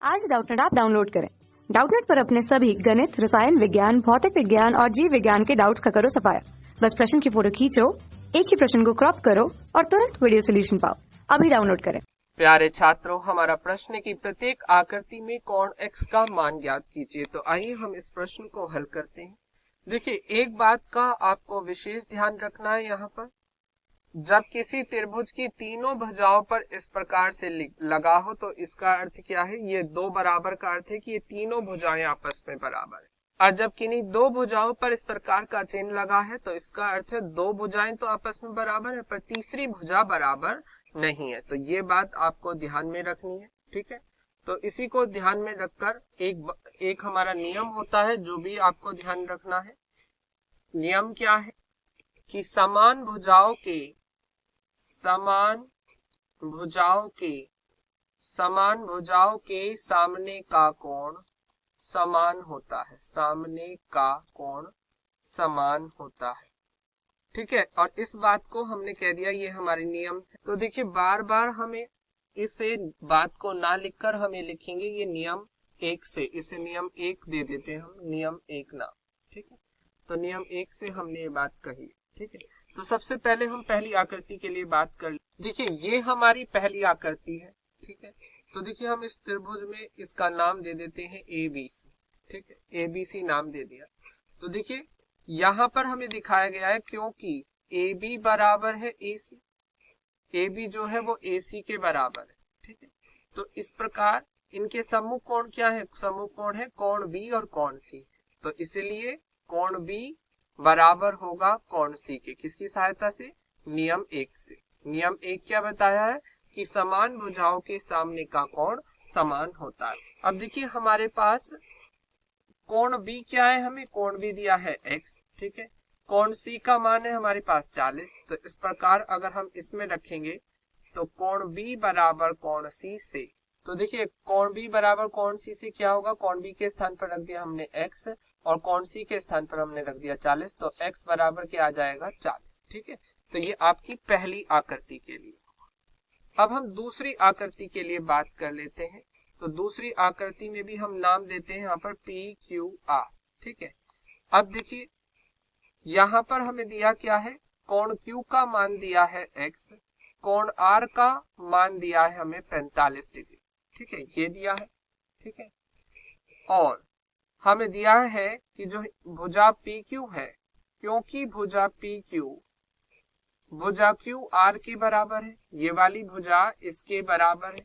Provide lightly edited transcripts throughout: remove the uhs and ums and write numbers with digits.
आज Doubtnut app download करें। Doubtnut पर अपने सभी गणित, रसायन विज्ञान, भौतिक विज्ञान और जीव विज्ञान के डाउट्स का करो सफाया। बस प्रश्न की फोटो खींचो, एक ही प्रश्न को क्रॉप करो और तुरंत वीडियो सोल्यूशन पाओ। अभी डाउनलोड करें। प्यारे छात्रों, हमारा प्रश्न है कि प्रत्येक आकृति में कोण x का मान ज्ञात कीजिए। तो आइए हम इस प्रश्न को हल करते हैं। देखिए, एक बात का आपको विशेष ध्यान रखना है। यहाँ पर जब किसी त्रिभुज की तीनों भुजाओं पर इस प्रकार से लगा हो तो इसका अर्थ क्या है? ये दो बराबर का अर्थ है कि ये तीनों भुजाएं आपस में बराबर है। और जब किन्हीं दो भुजाओं पर इस प्रकार का चिन्ह लगा है तो इसका अर्थ है दो भुजाएं तो आपस में बराबर है, पर तीसरी भुजा बराबर नहीं है। तो ये बात आपको ध्यान में रखनी है, ठीक है। तो इसी को ध्यान में रखकर एक हमारा नियम होता है जो भी आपको ध्यान रखना है। नियम क्या है कि समान भुजाओं के सामने का कोण समान होता है। सामने का कोण समान होता है, ठीक है। और इस बात को हमने कह दिया, ये हमारे नियम है। तो देखिए, बार बार हमें इसे बात को ना लिखकर हमें लिखेंगे ये नियम एक से, इसे नियम एक दे देते हैं हम, नियम एक ना, ठीक है। तो नियम एक से हमने ये बात कही, ठीक है। तो सबसे पहले हम पहली आकृति के लिए बात कर। देखिए, ये हमारी पहली आकृति है, ठीक है। तो देखिए, हम इस त्रिभुज में इसका नाम दे देते हैं ABC, ठीक है। ABC नाम दे दिया। तो देखिए, यहाँ पर हमें दिखाया गया है क्योंकि AB बराबर है AC, AB जो है वो AC के बराबर है, ठीक है। तो इस प्रकार इनके सम्मुख कोण क्या है? सम्मुख कोण है कोण B और कोण C। तो इसलिए कोण B बराबर होगा कोण C के, किसकी सहायता से? नियम एक से। नियम एक क्या बताया है कि समान भुजाओं के सामने का कोण समान होता है। अब देखिए, हमारे पास कोण B क्या है? हमें कोण B दिया है x, ठीक है। कोण C का मान है हमारे पास 40। तो इस प्रकार अगर हम इसमें रखेंगे तो कोण B बराबर कोण C से, तो देखिए कोण B बराबर कोण C से क्या होगा? कोण B के स्थान पर रख दिया हमने x और कोण C के स्थान पर हमने रख दिया 40। तो x बराबर क्या आ जाएगा? 40, ठीक है। तो ये आपकी पहली आकृति के लिए। अब हम दूसरी आकृति के लिए बात कर लेते हैं। तो दूसरी आकृति में भी हम नाम देते हैं यहाँ पर PQR, ठीक है। अब देखिए, यहाँ पर हमें दिया क्या है? कोण Q का मान दिया है x, कोण R का मान दिया है हमें 45 डिग्री, ठीक है, ये दिया है, ठीक है। और हमें दिया है कि जो भुजा PQ है, क्योंकि भुजा Q R के बराबर है, ये वाली भुजा इसके बराबर है,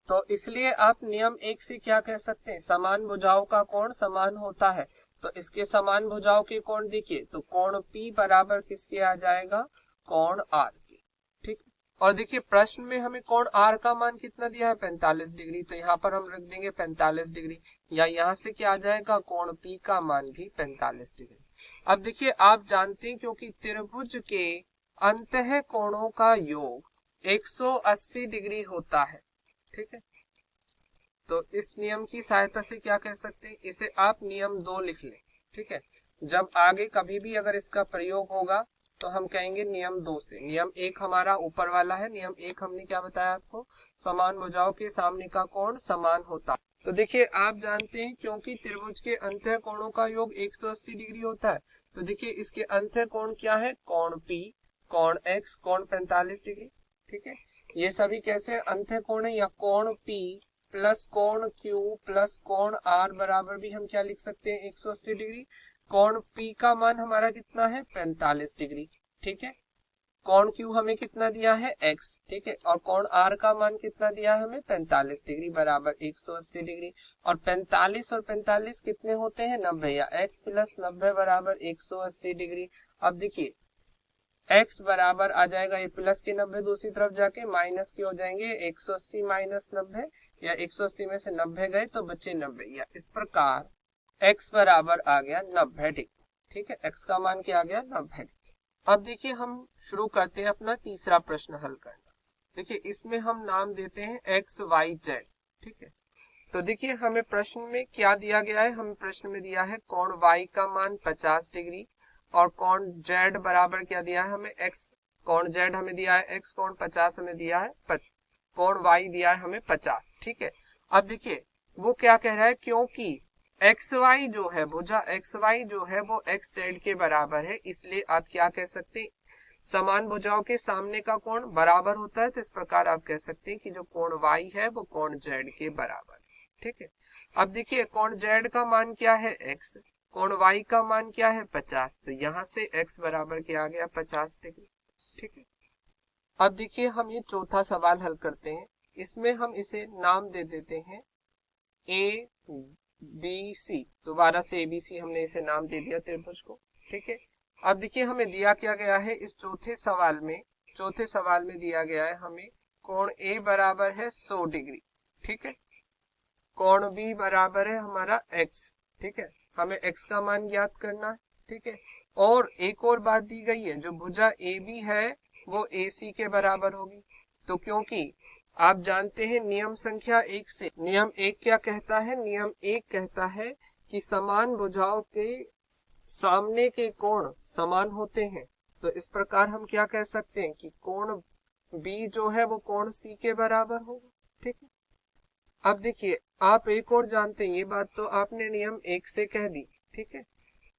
तो इसलिए आप नियम एक से क्या कह सकते हैं? समान भुजाओं का कोण समान होता है। तो इसके समान भुजाओं के कोण देखिए, तो कोण P बराबर किसके आ जाएगा? कोण R के, ठीक। और देखिए, प्रश्न में हमें कोण R का मान कितना दिया है? 45 डिग्री। तो यहाँ पर हम रख देंगे 45 डिग्री, या यहाँ से क्या आ जाएगा? कोण P का मान भी 45 डिग्री। अब देखिए, आप जानते हैं क्योंकि त्रिभुज के अंतः कोणों का योग 180 डिग्री होता है, ठीक है। तो इस नियम की सहायता से क्या कह सकते हैं? इसे आप नियम 2 लिख लें, ठीक है। जब आगे कभी भी अगर इसका प्रयोग होगा तो हम कहेंगे नियम 2 से। नियम 1 हमारा ऊपर वाला है। नियम 1 हमने क्या बताया आपको? समान भुजाओं के सामने का कोण समान होता है। तो देखिए, आप जानते हैं क्योंकि त्रिभुज के अंतः कोणों का योग 180 डिग्री होता है, तो देखिए इसके अंतः कोण क्या है? कोण P, कोण X, कोण 45 डिग्री, ठीक है। ये सभी कैसे अंतः कोण है? या कोण P प्लस कोण Q प्लस कोण R बराबर भी हम क्या लिख सकते हैं? 180 डिग्री। कोण P का मान हमारा कितना है? 45 डिग्री, ठीक है। कोण Q हमें कितना दिया है? x, ठीक है। और कोण R का मान कितना दिया है हमें? 45 डिग्री बराबर 180 डिग्री। और 45 और 45 कितने होते हैं? 90, या x प्लस 90 बराबर 180 डिग्री। अब देखिए, x बराबर आ जाएगा, ये प्लस के 90 दूसरी तरफ जाके माइनस के हो जाएंगे, 180 माइनस 90, या 180 में से 90 गए तो बचे 90, या इस प्रकार x बराबर आ गया 90 डिग्री, ठीक है। x का मान क्या आ गया? 90 डिग्री। अब देखिए, हम शुरू करते हैं अपना तीसरा प्रश्न हल करना। देखिए, इसमें हम नाम देते हैं x, y, z, ठीक है। तो देखिए, हमें प्रश्न में क्या दिया गया है? हमें प्रश्न में दिया है कोण y का मान 50 डिग्री और कोण z बराबर क्या दिया है हमें? x। कोण z हमें दिया है x, कोण 50 हमें दिया है, कोण y दिया है हमें 50, ठीक है। अब देखिए, वो क्या कह रहा है, क्योंकि एक्स वाई जो है, भुजा एक्स वाई जो है वो एक्स जेड के बराबर है, इसलिए आप क्या कह सकते हैं, समान भुजाओं के सामने का कोण बराबर होता है। तो इस प्रकार आप कह सकते हैं कि जो कोण वाई है वो कोण जेड के बराबर है। ठीक है, अब देखिए कोण जेड का मान क्या है, एक्स, कोण वाई का मान क्या है, 50। तो यहां से एक्स बराबर क्या आ गया, 50 डिग्री। ठीक है, अब देखिए हम ये चौथा सवाल हल करते हैं। इसमें हम इसे नाम दे देते हैं ए बी सी, दोबारा से एबीसी हमने इसे नाम दे दिया त्रिभुज को। ठीक है, अब देखिए हमें दिया क्या गया है इस चौथे सवाल में दिया गया है हमें कोण ए बराबर है 100 डिग्री। ठीक है, कोण बी बराबर है हमारा एक्स। ठीक है, हमें एक्स का मान ज्ञात करना है। ठीक है, और एक और बात दी गई है, जो भुजा ए बी है वो ए सी के बराबर होगी। तो क्योंकि आप जानते हैं नियम संख्या 1 से, नियम 1 क्या कहता है, नियम 1 कहता है कि समान भुजाओं के सामने के कोण समान होते हैं। तो इस प्रकार हम क्या कह सकते हैं कि कोण बी जो है वो कोण सी के बराबर होगा। ठीक है, अब देखिए आप एक और जानते हैं, ये बात तो आपने नियम 1 से कह दी। ठीक है,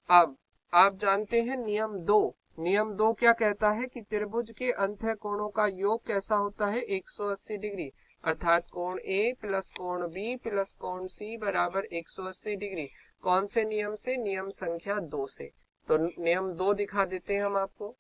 अब आप जानते हैं नियम 2, नियम 2 क्या कहता है कि त्रिभुज के अंतः कोणों का योग कैसा होता है, 180 डिग्री, अर्थात कोण ए प्लस कोण बी प्लस कोण सी बराबर 180 डिग्री। कौन से नियम से, नियम संख्या 2 से। तो नियम 2 दिखा देते हैं हम आपको,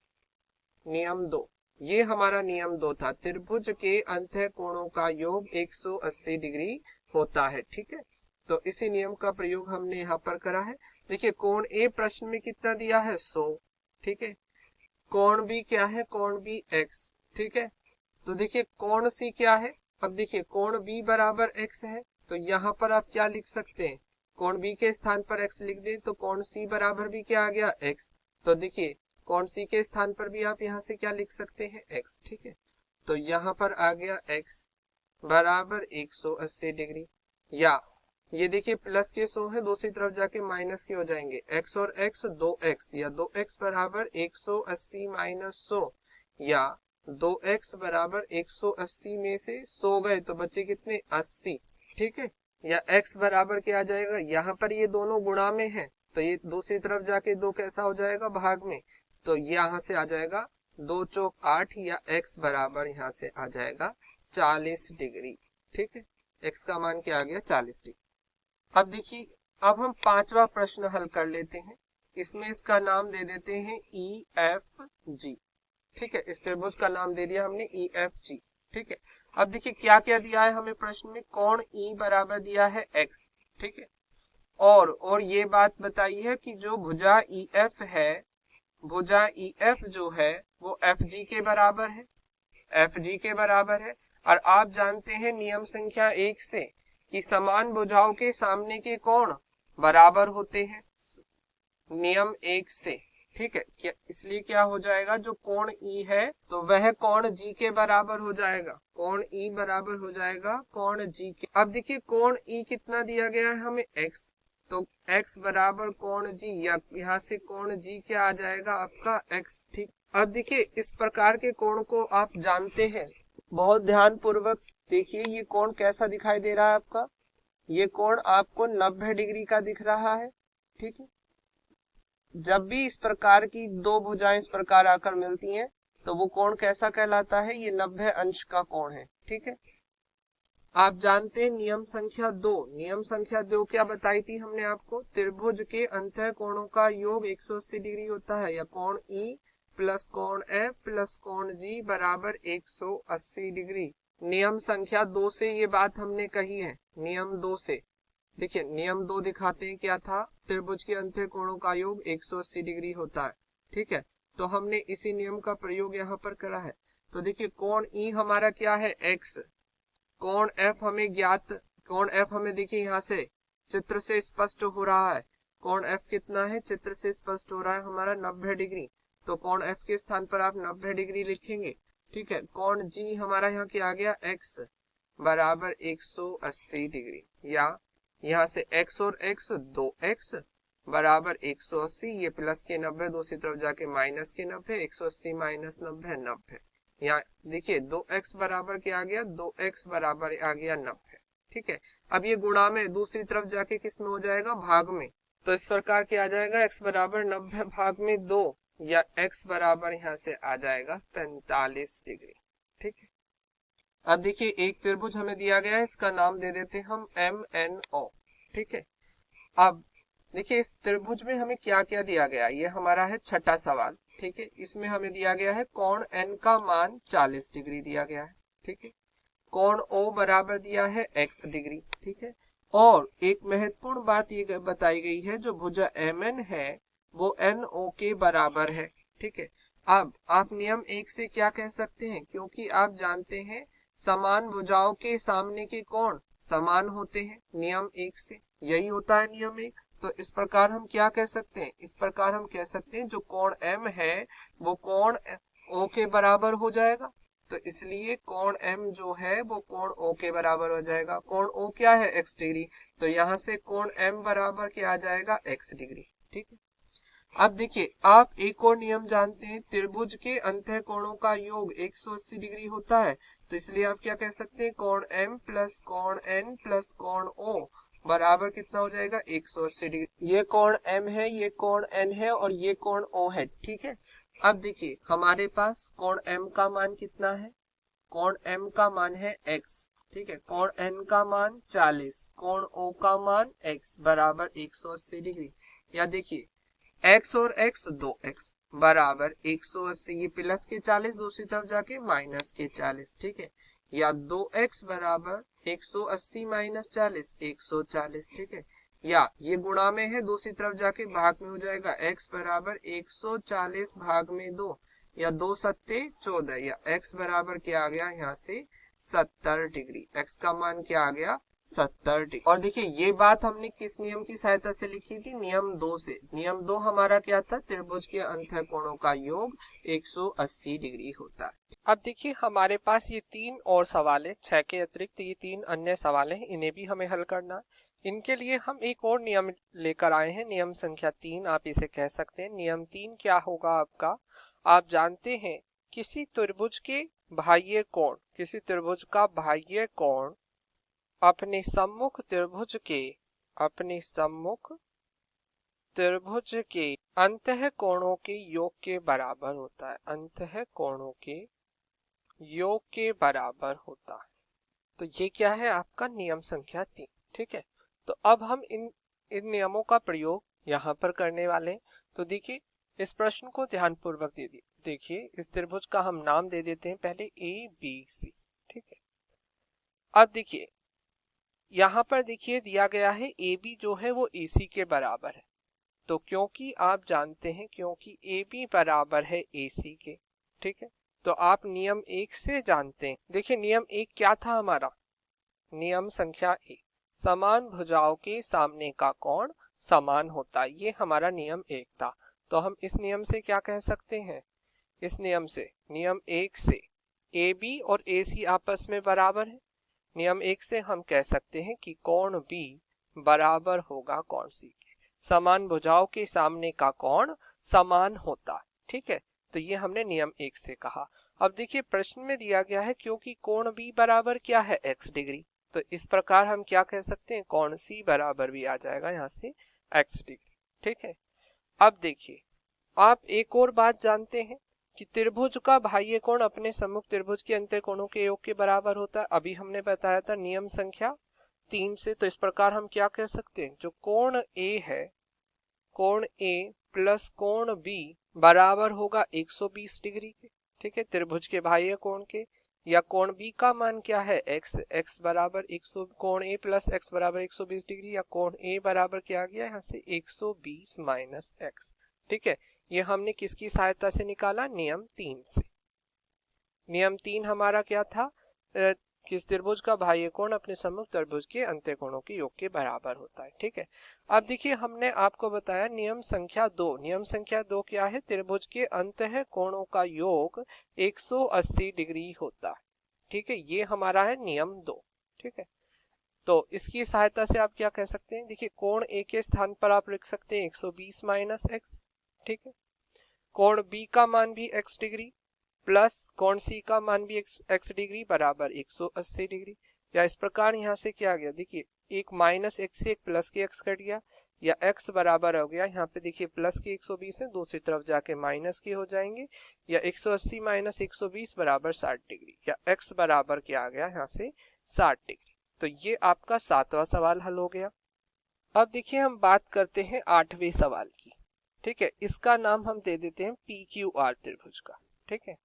नियम 2, ये हमारा नियम 2 था, त्रिभुज के अंतः कोणों का योग 180 डिग्री होता है। ठीक है, तो इसी नियम का प्रयोग हमने यहाँ पर करा है। देखिए कोण ए प्रश्न में कितना दिया है, 100। ठीक है, कोण बी क्या है, कोण बी एक्स। ठीक है, तो देखिए कोण सी क्या है, अब देखिए कोण बी बराबर एक्स है, तो यहाँ पर आप क्या लिख सकते हैं, कोण बी के स्थान पर एक्स लिख दें तो कोण सी बराबर भी क्या आ गया, एक्स। तो देखिए कोण सी के स्थान पर भी आप यहाँ से क्या लिख सकते हैं, एक्स। ठीक है, तो यहाँ पर आ गया एक्स बराबर 180 डिग्री, या ये देखिए प्लस के 100 है, दूसरी तरफ जाके माइनस के हो जाएंगे, x और x 2x, या 2x बराबर 180 माइनस 100, या 2x बराबर 180 में से 100 गए तो बचे कितने, 80। ठीक है, या x बराबर क्या आ जाएगा, यहाँ पर ये दोनों गुणा में है तो ये दूसरी तरफ जाके 2 कैसा हो जाएगा, भाग में, तो यहाँ से आ जाएगा 2 चौक 8, या x बराबर यहाँ से आ जाएगा 40 डिग्री। ठीक है, x का मान क्या आ गया, 40 डिग्री। अब देखिए अब हम पांचवा प्रश्न हल कर लेते हैं। इसमें इसका नाम दे देते हैं ई एफ जी। ठीक है, इस त्रिभुज का नाम दे दिया हमने ई एफ जी। ठीक है, अब देखिए क्या क्या दिया है हमें प्रश्न में, कोण ई बराबर दिया है एक्स। ठीक है, और ये बात बताई है कि जो भुजा ई एफ है, भुजा ई एफ जो है वो एफ जी के बराबर है, एफ जी के बराबर है। और आप जानते हैं नियम संख्या 1 से कि समान भुजाओं के सामने के कोण बराबर होते हैं, नियम 1 से। ठीक है, क्या इसलिए क्या हो जाएगा, जो कोण ई है तो वह कोण जी के बराबर हो जाएगा, कोण ई बराबर हो जाएगा कोण जी के। अब देखिए कोण ई कितना दिया गया है हमें, एक्स, तो x बराबर कोण जी, या यहाँ से कोण जी क्या आ जाएगा आपका x। ठीक, अब देखिए इस प्रकार के कोण को आप जानते हैं, बहुत ध्यान पूर्वक देखिए ये कोण कैसा दिखाई दे रहा है आपका, ये कोण आपको 90 डिग्री का दिख रहा है। ठीक है, जब भी इस प्रकार की दो भुजाएं इस प्रकार आकर मिलती हैं तो वो कोण कैसा कहलाता है, ये 90 अंश का कोण है। ठीक है, आप जानते हैं नियम संख्या 2, नियम संख्या 2 क्या बताई थी हमने आपको, त्रिभुज के अंतः कोणों का योग 180 डिग्री होता है, या कोण ई प्लस कोण एफ प्लस कोण जी बराबर 180 डिग्री। नियम संख्या 2 से ये बात हमने कही है, नियम 2 से। देखिए नियम 2 दिखाते हैं क्या था, त्रिभुज के अंतः कोणों का योग 180 डिग्री होता है। ठीक है, तो हमने इसी नियम का प्रयोग यहाँ पर करा है। तो देखिए कोण ई हमारा क्या है, एक्स, कोण एफ हमें ज्ञात, कोण एफ हमें देखिए यहाँ से चित्र से स्पष्ट हो रहा है, कोण एफ कितना है, चित्र से स्पष्ट हो रहा है हमारा 90 डिग्री, तो कोण एफ के स्थान पर आप 90 डिग्री लिखेंगे। ठीक है, कोण जी हमारा यहाँ क्या आ गया, एक्स बराबर 180 डिग्री, या यहाँ से x और x 2x बराबर 180, ये प्लस के 90, दूसरी तरफ जाके माइनस के 90, 180 माइनस 90 90। यहाँ देखिए 2x बराबर क्या आ गया, 2x बराबर आ गया 90। ठीक है। अब ये गुणा में दूसरी तरफ जाके किस में हो जाएगा, भाग में। तो इस प्रकार क्या आ जाएगा, x बराबर 90 भाग में 2, या x बराबर यहाँ से आ जाएगा 45 डिग्री। ठीक है। अब देखिए एक त्रिभुज हमें दिया गया है, इसका नाम दे देते हैं हम MNO। ठीक है। अब देखिए इस त्रिभुज में हमें क्या क्या दिया गया, ये हमारा है छठा सवाल। ठीक है। इसमें हमें दिया गया है कोण n का मान 40 डिग्री दिया गया है। ठीक है। कोण O बराबर दिया है x डिग्री। ठीक है। और एक महत्वपूर्ण बात ये बताई गई है, जो भुजा MN है वो NO के बराबर है। ठीक है। अब आप नियम 1 से क्या कह सकते हैं, क्योंकि आप जानते हैं समान भुजाओं के सामने के कोण समान होते हैं, नियम 1 से यही होता है नियम 1। तो इस प्रकार हम क्या कह सकते हैं, इस प्रकार हम कह सकते हैं जो कोण M है वो कोण O के बराबर हो जाएगा। तो इसलिए कोण M जो है वो कोण O के बराबर हो जाएगा। कोण O क्या है, x डिग्री। तो यहाँ से कोण M बराबर क्या आ जाएगा, x डिग्री। ठीक है। अब देखिए आप एक और नियम जानते हैं, त्रिभुज के अंतः कोणों का योग 180 डिग्री होता है। तो इसलिए आप क्या कह सकते हैं, कोण M प्लस कोण N प्लस कोण O बराबर कितना हो जाएगा, 180 डिग्री। ये कोण M है, ये कोण N है और ये कोण O है। ठीक है। अब देखिए हमारे पास कोण M का मान कितना है, कोण M का मान है x। ठीक है। कोण N का मान 40, कोण O का मान x बराबर 180 डिग्री। या देखिए x और x 2x बराबर 180, ये प्लस के 40 दूसरी तरफ जाके माइनस के 40। ठीक है। या 2x बराबर 180 माइनस 40 140। ठीक है। या ये गुणा में है, दूसरी तरफ जाके भाग में हो जाएगा, x बराबर 140 भाग में 2, या 2 सत्ते 14, या x बराबर क्या आ गया यहाँ से 70 डिग्री। x का मान क्या आ गया, 70 डिग्री। और देखिए ये बात हमने किस नियम की सहायता से लिखी थी, नियम 2 से। नियम 2 हमारा क्या था, त्रिभुज के अंतः कोणों का योग 180 डिग्री होता है। अब देखिए हमारे पास ये 3 और सवाल है, 6 के अतिरिक्त ये 3 अन्य सवाल हैं, इन्हें भी हमें हल करना है। इनके लिए हम एक और नियम लेकर आए हैं, नियम संख्या 3 आप इसे कह सकते हैं। नियम 3 क्या होगा आपका, आप जानते हैं किसी त्रिभुज के बाह्य कोण, किसी त्रिभुज का बाह्य कोण अपने सम्मुख त्रिभुज के अंतः कोणों के योग के बराबर होता है, अंतः कोणों के योग के बराबर होता है। तो ये क्या है आपका नियम संख्या 3। ठीक है। तो अब हम इन नियमों का प्रयोग यहाँ पर करने वाले हैं। तो देखिए इस प्रश्न को ध्यानपूर्वक देखिए, इस त्रिभुज का हम नाम दे देते हैं पहले ABC। ठीक है। अब देखिए यहाँ पर देखिए दिया गया है AB जो है वो AC के बराबर है। तो क्योंकि आप जानते हैं, क्योंकि AB बराबर है AC के, ठीक है, तो आप नियम 1 से जानते हैं। देखिए नियम 1 क्या था हमारा, नियम संख्या 1, समान भुजाओं के सामने का कोण समान होता है, ये हमारा नियम 1 था। तो हम इस नियम से क्या कह सकते हैं, इस नियम से, नियम 1 से AB और AC आपस में बराबर है। नियम 1 से हम कह सकते हैं कि कोण B बराबर होगा कोण C के, समान भुजाओं के सामने का कोण समान होता है। ठीक है। तो ये हमने नियम 1 से कहा। अब देखिए प्रश्न में दिया गया है क्योंकि कोण B बराबर क्या है, x डिग्री, तो इस प्रकार हम क्या कह सकते हैं, कोण C बराबर भी आ जाएगा यहाँ से x डिग्री। ठीक है। अब देखिए आप एक और बात जानते हैं कि त्रिभुज का बाह्य कोण अपने सम्मुख त्रिभुज के अंतः कोणों के योग के बराबर होता है। अभी हमने बताया था नियम संख्या 3 से। तो इस प्रकार हम क्या कह सकते हैं, जो कोण A है, कोण A प्लस कोण B बराबर होगा 120 डिग्री के। ठीक है, त्रिभुज के बाह्य कोण के। या कोण B का मान क्या है, x बराबर 100, कोण A प्लस x बराबर 120 डिग्री, या कोण A बराबर क्या आ गया यहाँ से 120 माइनस x। ठीक है, ये हमने किसकी सहायता से निकाला, नियम 3 से। नियम 3 हमारा क्या था, किस त्रिभुज का बाह्य कोण अपने सम्मुख त्रिभुज के अंतः कोणों के योग के बराबर होता है। ठीक है। अब देखिए हमने आपको बताया नियम संख्या 2, नियम संख्या 2 क्या है, त्रिभुज के अंतः कोणों का योग 180 डिग्री होता है। ठीक है, ये हमारा है नियम 2। ठीक है, तो इसकी सहायता से आप क्या कह सकते हैं, देखिए कोण A के स्थान पर आप लिख सकते हैं 120 माइनस x। ठीक है, कोण B का मान भी x डिग्री प्लस कोण C का मान भी x डिग्री बराबर 180 डिग्री। या इस प्रकार यहाँ से क्या आ गया, देखिए एक माइनस एक्स से एक प्लस के एक्स कट गया, या x बराबर हो गया, यहाँ पे देखिए प्लस के 120 है, दूसरी तरफ जाके माइनस के हो जाएंगे, या 180 माइनस 120 बराबर 60 डिग्री, या x बराबर क्या आ गया यहाँ से 60 डिग्री। तो ये आपका 7वां सवाल हल हो गया। अब देखिए हम बात करते हैं 8वें सवाल की, ठीक है। इसका नाम हम दे देते हैं PQR त्रिभुज का, ठीक है।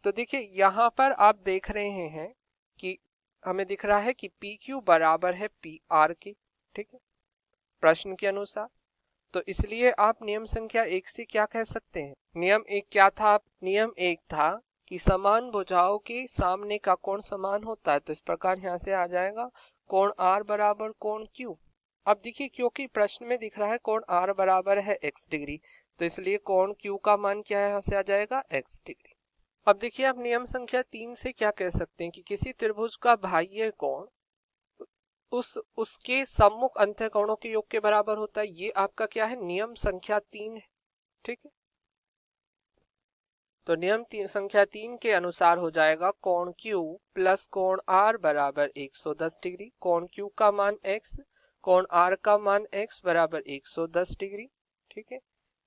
तो देखिए यहाँ पर आप देख रहे हैं कि हमें दिख रहा है कि PQ बराबर है PR के, ठीक है, प्रश्न के अनुसार। तो इसलिए आप नियम संख्या 1 से क्या कह सकते हैं, नियम 1 क्या था, नियम 1 था कि समान भुजाओं के सामने का कोण समान होता है। तो इस प्रकार यहाँ से आ जाएगा कोण R बराबर कोण Q। अब देखिए क्योंकि प्रश्न में दिख रहा है कोण R बराबर है x डिग्री, तो इसलिए कोण Q का मान क्या है, यहाँ से आ जाएगा x डिग्री। अब देखिए आप नियम संख्या 3 से क्या कह सकते हैं कि किसी त्रिभुज का बाह्य कोण उसके सम्मुख अंतःकोणों के योग के बराबर होता है। ये आपका क्या है, नियम संख्या 3 है, ठीक है। तो नियम संख्या 3 के अनुसार हो जाएगा कोण Q प्लस कोण R बराबर 110 डिग्री। कोण Q का मान x, कोण R का मान x बराबर 110 डिग्री, ठीक है।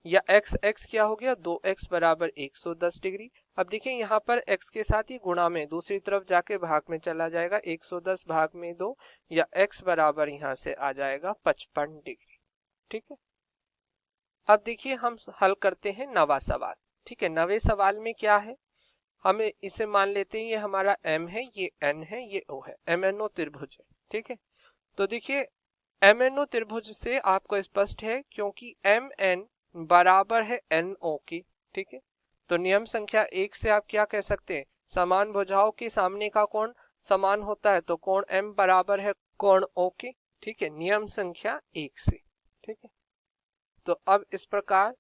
या x क्या हो गया, 2x बराबर 110 डिग्री। अब देखिए यहाँ पर x के साथ ही गुणा में दूसरी तरफ जाके भाग में चला जाएगा, 110 भाग में 2, या x बराबर यहाँ से आ जाएगा 55 डिग्री, ठीक है। अब देखिए हम हल करते हैं 9वां सवाल, ठीक है। 9वें सवाल में क्या है, हमें इसे मान लेते हैं ये हमारा m है, ये n है, ये o है, MNO त्रिभुज है, ठीक है। तो देखिए MNO त्रिभुज से आपको स्पष्ट है क्योंकि MN बराबर है NO की, ठीक है। तो नियम संख्या 1 से आप क्या कह सकते हैं, समान भुजाओं के सामने का कोण समान होता है, तो कोण M बराबर है कोण O के, ठीक है, नियम संख्या 1 से, ठीक है। तो अब इस प्रकार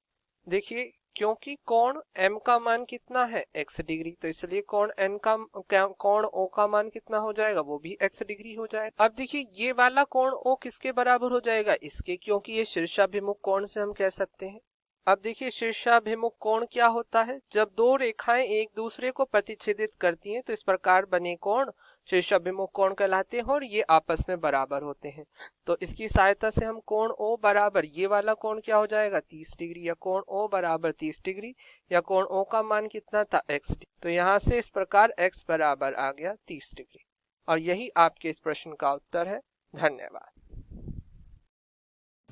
देखिए क्योंकि कोण M का मान कितना है x डिग्री, तो इसलिए कोण O का मान कितना हो जाएगा, वो भी x डिग्री हो जाएगा। अब देखिए ये वाला कोण O किसके बराबर हो जाएगा, इसके, क्योंकि ये शीर्षाभिमुख कोण से हम कह सकते हैं। अब देखिए शीर्षाभिमुख कोण क्या होता है, जब दो रेखाएं एक दूसरे को प्रतिच्छेदित करती हैं तो इस प्रकार बने कोण शीर्षाभिमुख कोण कहलाते हैं और ये आपस में बराबर होते हैं। तो इसकी सहायता से हम कोण O बराबर, ये वाला कोण क्या हो जाएगा 30 डिग्री, या कोण O बराबर 30 डिग्री, या कोण O का मान कितना था x। तो यहाँ से इस प्रकार x बराबर आ गया 30 डिग्री। और यही आपके इस प्रश्न का उत्तर है। धन्यवाद।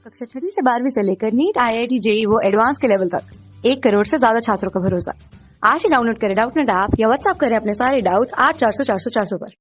कक्षा 6 से 12वीं से लेकर नीट, IIT, JEE वो एडवांस के लेवल तक 1 करोड़ से ज्यादा छात्रों का भरोसा। आज ही डाउनलोड करें डाउटनेट ऐप या व्हाट्सएप करें अपने सारे डाउट्स 8400 400 400 पर।